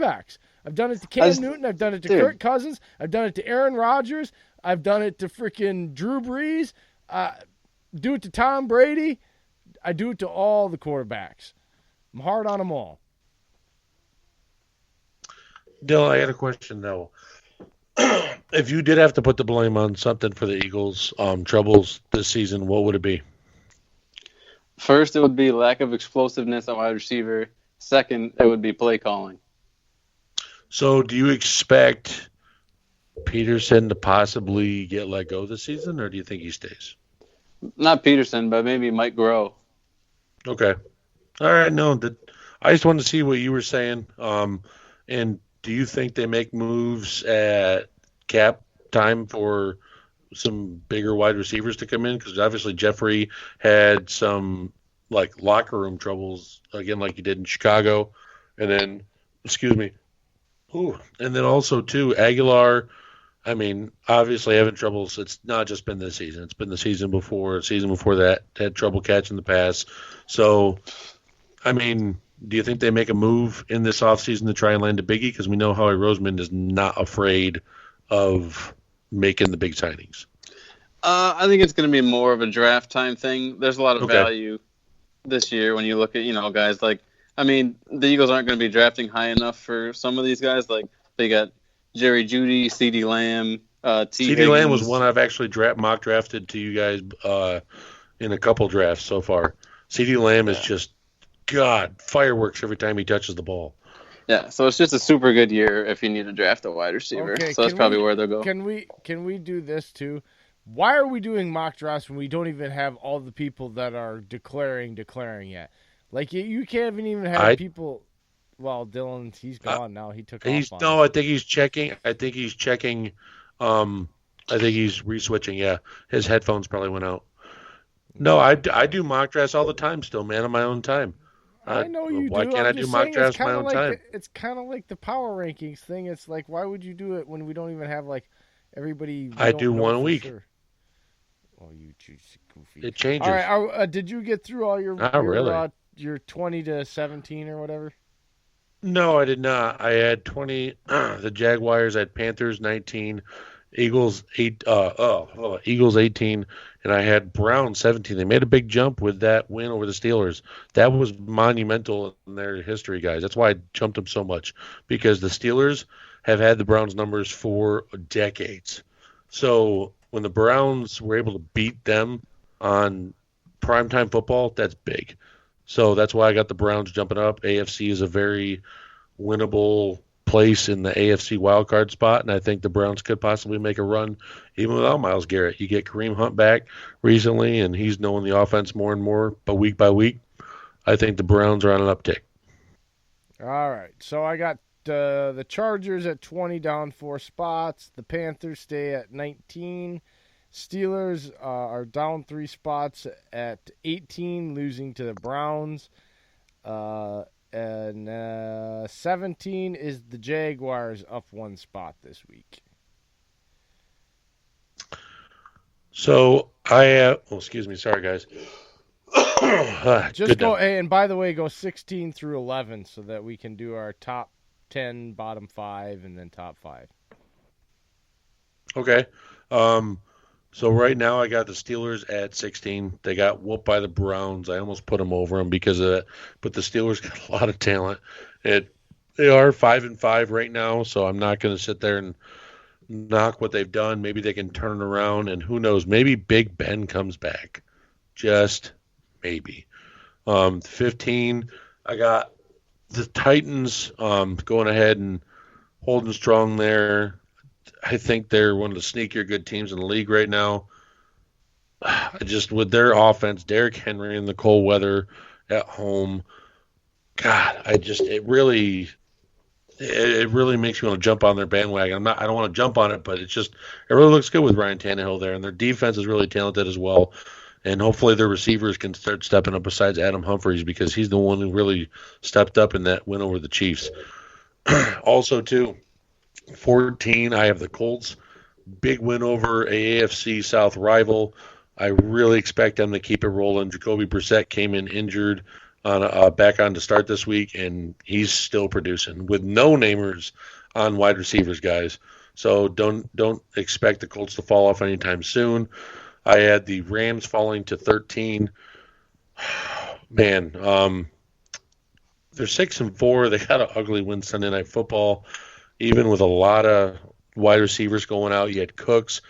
quarterbacks. I've done it to Cam Newton. I've done it to Kirk Cousins. I've done it to Aaron Rodgers. I've done it to freaking Drew Brees. Do it to Tom Brady. I do it to all the quarterbacks. I'm hard on them all. Dillon, I got a question, though. If you did have to put the blame on something for the Eagles' troubles this season, what would it be? First, it would be lack of explosiveness at wide receiver. Second, it would be play calling. So do you expect Peterson to possibly get let go this season, or do you think he stays? Not Peterson, but maybe Mike Groh. Okay. All right, no. I just wanted to see what you were saying. And do you think they make moves at cap time for some bigger wide receivers to come in? Because obviously Jeffrey had some locker room troubles, again, like he did in Chicago. And then, and then also, too, Aguilar, I mean, obviously having troubles. It's not just been this season. It's been the season before that, had trouble catching the pass. So, I mean, do you think they make a move in this offseason to try and land a biggie? Because we know Howie Roseman is not afraid of making the big signings. I think it's going to be more of a draft time thing. There's a lot of value this year when you look at, guys the Eagles aren't going to be drafting high enough for some of these guys. Like, they got Jerry Jeudy, CeeDee Lamb, CeeDee Lamb was one I've actually mock drafted to you guys in a couple drafts so far. CeeDee Lamb is just, God, fireworks every time he touches the ball. Yeah, so it's just a super good year if you need to draft a wide receiver. Okay, so that's probably where they'll go. Can we do this too? Why are we doing mock drafts when we don't even have all the people that are declaring yet? Like, you can't even have people. Well, Dillon, he's gone now. He took off. I think he's checking. I think he's re-switching. Yeah, his headphones probably went out. No, I do mock drafts all the time still, man, on my own time. I know you why do. Why can't I do mock drafts on my own time? It's kind of like the power rankings thing. It's like, why would you do it when we don't even have, everybody? I do one a week. Sure. Oh, you goofy. It changes. All right, did you get through all your really. Your 20 to 17 or whatever? No, I did not. I had 20. The Jaguars. I had Panthers 19, Eagles 18, and I had Browns 17. They made a big jump with that win over the Steelers. That was monumental in their history, guys. That's why I jumped them so much, because the Steelers have had the Browns numbers for decades. So when the Browns were able to beat them on primetime football, that's big. So that's why I got the Browns jumping up. AFC is a very winnable place in the AFC wildcard spot, and I think the Browns could possibly make a run even without Myles Garrett. You get Kareem Hunt back recently, and he's knowing the offense more and more, but week by week, I think the Browns are on an uptick. All right, so I got the Chargers at 20, down 4 spots. The Panthers stay at 19. Steelers are down 3 spots at 18, losing to the Browns. And 17 is the Jaguars, up 1 spot this week. So excuse me, sorry guys. Just go, and by the way, go 16 through 11 so that we can do our top 10, bottom 5, and then top 5. Okay. So right now I got the Steelers at 16. They got whooped by the Browns. I almost put them over them because of that. But the Steelers got a lot of talent. They are 5-5 right now, so I'm not going to sit there and knock what they've done. Maybe they can turn it around, and who knows? Maybe Big Ben comes back. Just maybe. 15, I got the Titans going ahead and holding strong there. I think they're one of the sneakier good teams in the league right now. Just with their offense, Derrick Henry in the cold weather at home, God, it really makes me want to jump on their bandwagon. I don't want to jump on it, but it really looks good with Ryan Tannehill there, and their defense is really talented as well. And hopefully their receivers can start stepping up besides Adam Humphries, because he's the one who really stepped up in that win over the Chiefs. Also, too, 14, I have the Colts. Big win over a AFC South rival. I really expect them to keep it rolling. Jacoby Brissett came in injured back on to start this week, and he's still producing with no namers on wide receivers, guys. So don't expect the Colts to fall off anytime soon. I had the Rams falling to 13. Man, they're 6-4. They got an ugly win Sunday Night Football, even with a lot of wide receivers going out. You had Cooks.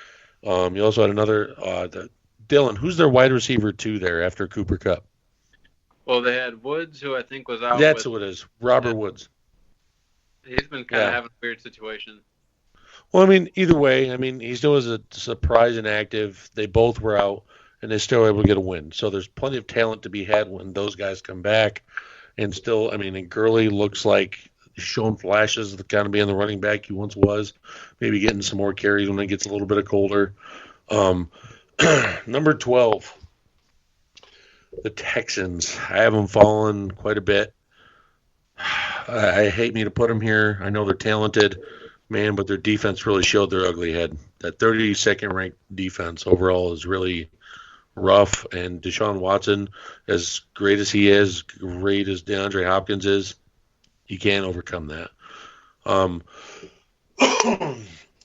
You also had another Dillon. Who's their wide receiver two there after Cooper Kupp? Well, they had Woods, who I think was out. That's who it is. Robert Woods. He's been kind of having a weird situation. Well, I mean, either way, I mean, he still is a surprise and active. They both were out, and they still were able to get a win. So there's plenty of talent to be had when those guys come back. And still, I mean, and Gurley looks like he's showing flashes of the kind of being the running back he once was. Maybe getting some more carries when it gets a little bit colder. Number 12, the Texans. I have them falling quite a bit. I hate me to put them here. I know they're talented, man, but their defense really showed their ugly head. That 32nd ranked defense overall is really rough, and Deshaun Watson, as great as he is, great as DeAndre Hopkins is, you can't overcome that.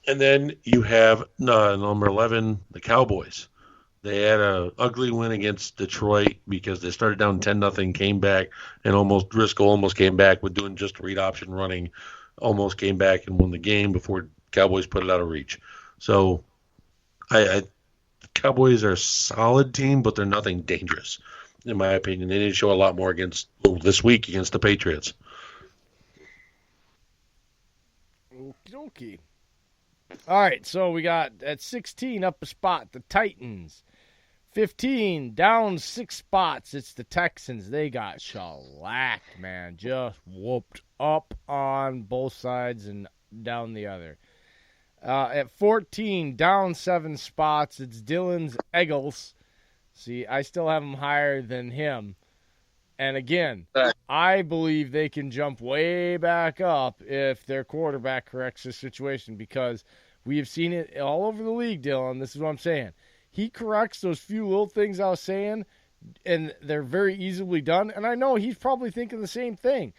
And then you have number 11, the Cowboys. They had an ugly win against Detroit because they started down 10-0, came back, and Driscoll almost came back with doing just read option running, almost came back and won the game before Cowboys put it out of reach. So Cowboys are a solid team, but they're nothing dangerous, in my opinion. They need to show a lot more this week against the Patriots. Okie. All right, so we got at 16 up a spot, the Titans. 15 down 6 spots, it's the Texans. They got shellacked, man. Just whooped up on both sides and down the other. At 14, down 7 spots, it's Dillon's Eagles. See, I still have them higher than him. And again, I believe they can jump way back up if their quarterback corrects the situation, because we have seen it all over the league, Dillon. This is what I'm saying. He corrects those few little things I was saying, and they're very easily done. And I know he's probably thinking the same thing.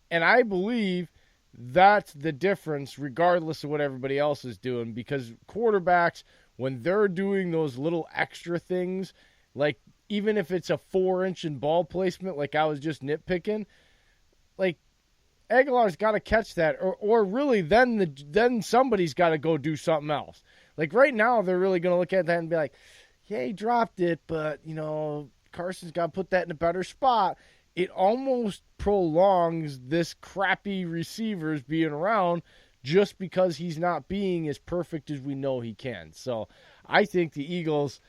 And I believe that's the difference regardless of what everybody else is doing, because quarterbacks, when they're doing those little extra things, like even if it's a 4-inch in ball placement, like I was just nitpicking, like Aguilar's got to catch that, or really then somebody's got to go do something else. Like right now, they're really going to look at that and be like, yeah, he dropped it, but, Carson's got to put that in a better spot. It almost prolongs this crappy receivers being around just because he's not being as perfect as we know he can. So I think the Eagles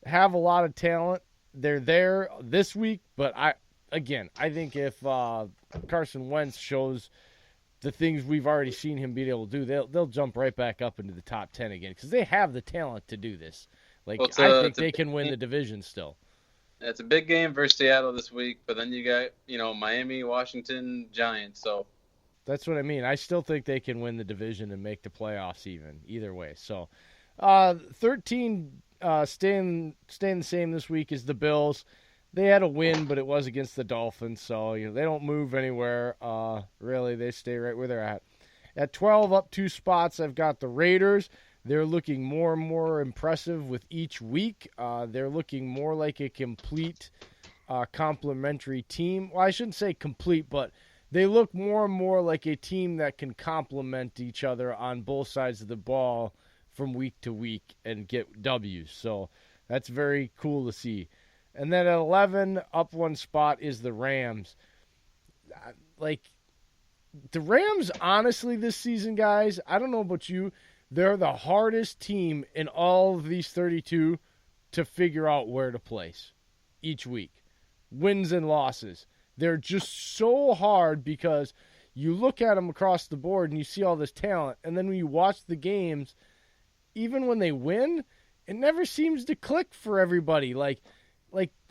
have a lot of talent. They're there this week, but I think if Carson Wentz shows the things we've already seen him be able to do, they'll jump right back up into the top 10 again, because they have the talent to do this. I think they can win the division still. It's a big game versus Seattle this week, but then you got, Miami, Washington, Giants. So that's what I mean. I still think they can win the division and make the playoffs either way. So 13 staying the same this week is the Bills. They had a win, but it was against the Dolphins, so they don't move anywhere. Really, they stay right where they're at. At 12, up 2 spots, I've got the Raiders. They're looking more and more impressive with each week. They're looking more like a complete complementary team. Well, I shouldn't say complete, but they look more and more like a team that can complement each other on both sides of the ball from week to week and get W's. So that's very cool to see. And then at 11, up 1 spot, is the Rams. The Rams, honestly, this season, guys, I don't know about you, they're the hardest team in all of these 32 to figure out where to place each week. Wins and losses. They're just so hard because you look at them across the board and you see all this talent, and then when you watch the games, even when they win, it never seems to click for everybody. Like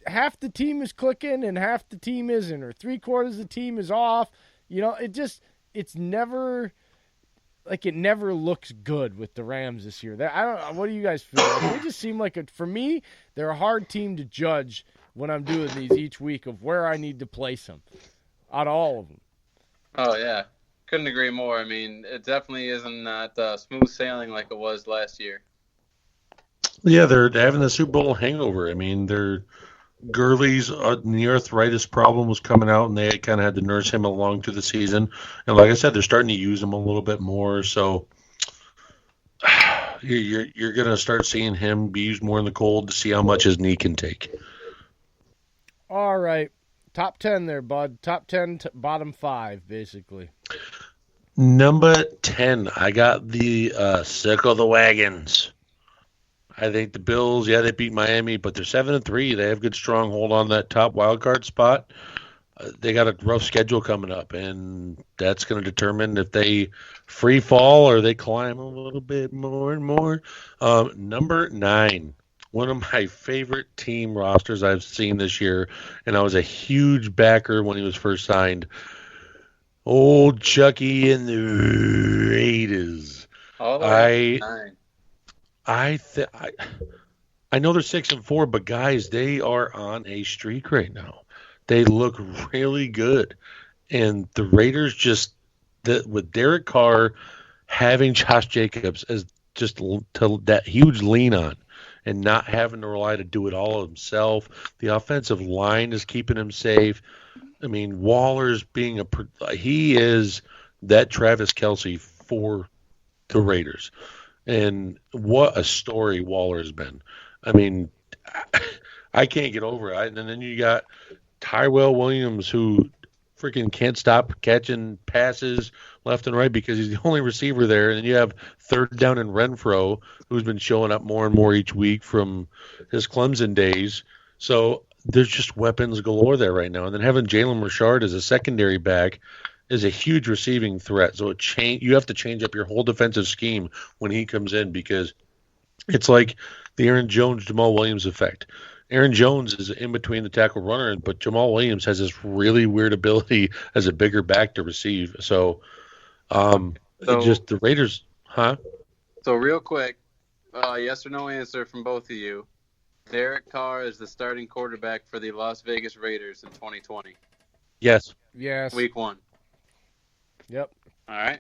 half the team is clicking and half the team isn't, or 3/4 of the team is off. It never looks good with the Rams this year. I don't know. What do you guys feel? They just seem like, for me, they're a hard team to judge when I'm doing these each week of where I need to place them out of all of them. Oh, yeah. Couldn't agree more. I mean, it definitely isn't that smooth sailing like it was last year. Yeah, they're having the Super Bowl hangover. I mean, Gurley's knee arthritis problem was coming out, and they kind of had to nurse him along through the season. And like I said, they're starting to use him a little bit more. So you're going to start seeing him be used more in the cold to see how much his knee can take. All right. Top 10 there, bud. Top 10, bottom 5, basically. Number 10, I got the Circle the Wagons. I think the Bills, they beat Miami, but they're 7-3. They have good strong hold on that top wild card spot. They got a rough schedule coming up, and that's going to determine if they free fall or they climb a little bit more and more. Number 9, one of my favorite team rosters I've seen this year, and I was a huge backer when he was first signed. Old Chucky and the Raiders. All the way up to 9. I know they're 6-4, but guys, they are on a streak right now. They look really good, and the Raiders with Derek Carr having Josh Jacobs as just that huge lean on, and not having to rely to do it all himself. The offensive line is keeping him safe. I mean, Waller's he is that Travis Kelce for the Raiders. And what a story Waller has been. I mean, I can't get over it. And then you got Tyrell Williams, who freaking can't stop catching passes left and right because he's the only receiver there. And then you have third down in Renfro, who's been showing up more and more each week from his Clemson days. So there's just weapons galore there right now. And then having Jalen Richard as a secondary back is a huge receiving threat. So you have to change up your whole defensive scheme when he comes in, because it's like the Aaron Jones, Jamal Williams effect. Aaron Jones is in between the tackle runner, but Jamal Williams has this really weird ability as a bigger back to receive. So just the Raiders, huh? So real quick, yes or no answer from both of you. Derek Carr is the starting quarterback for the Las Vegas Raiders in 2020. Yes. Week 1. Yep. All right.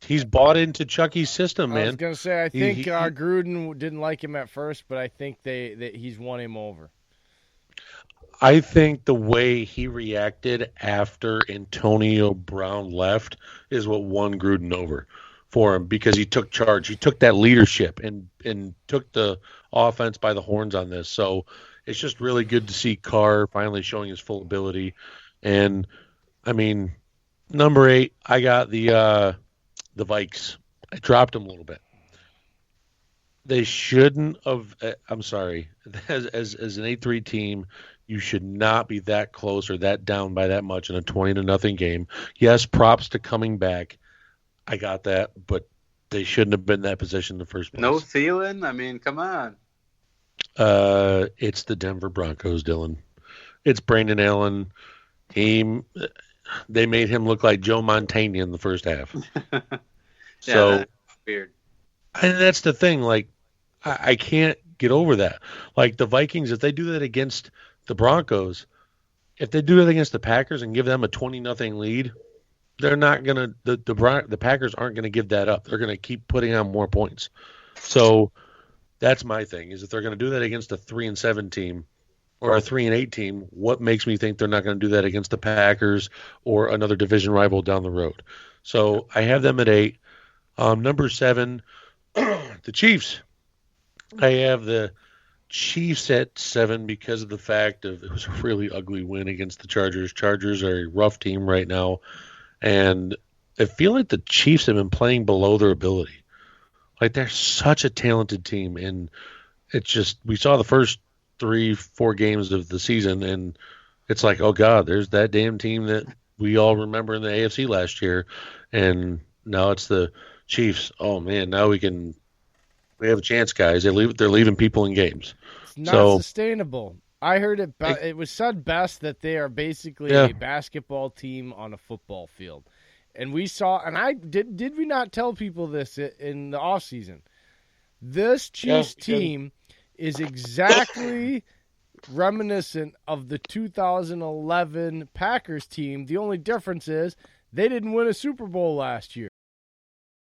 He's bought into Chucky's system, man. I was gonna say I think Gruden didn't like him at first, but I think that he's won him over. I think the way he reacted after Antonio Brown left is what won Gruden over for him, because he took charge. He took that leadership and took the offense by the horns on this. So it's just really good to see Carr finally showing his full ability. And I mean, number 8, I got the Vikes. I dropped them a little bit. They shouldn't have. I'm sorry. As an 8-3 team, you should not be that close or that down by that much in a 20-0 game. Yes, props to coming back. I got that, but they shouldn't have been in that position in the first place. No Thielen? I mean, come on. It's the Denver Broncos, Dillon. It's Brandon Allen. They made him look like Joe Montana in the first half. So that's weird. And that's the thing. Like, I can't get over that. Like, the Vikings, if they do that against the Broncos, if they do that against the Packers and give them a 20-0 lead, they're not gonna. The Packers aren't gonna give that up. They're gonna keep putting on more points. So that's my thing. Is if they're gonna do that against a 3-7 team or a 3-8 team, what makes me think they're not going to do that against the Packers or another division rival down the road? So I have them at 8. Number 7, the Chiefs. I have the Chiefs at 7 because of the fact of it was a really ugly win against the Chargers. Chargers are a rough team right now, and I feel like the Chiefs have been playing below their ability. Like, they're such a talented team, and it's just, we saw the first 3-4 games of the season, and it's like, oh God, there's that damn team that we all remember in the AFC last year, and now it's the Chiefs. Oh man, now we have a chance, guys. They're leaving people in games. It's not sustainable. I heard it was said best that they are basically a basketball team on a football field. And we saw, and I did we not tell people this in the offseason? This Chiefs team is exactly reminiscent of the 2011 Packers team. The only difference is they didn't win a Super Bowl last year.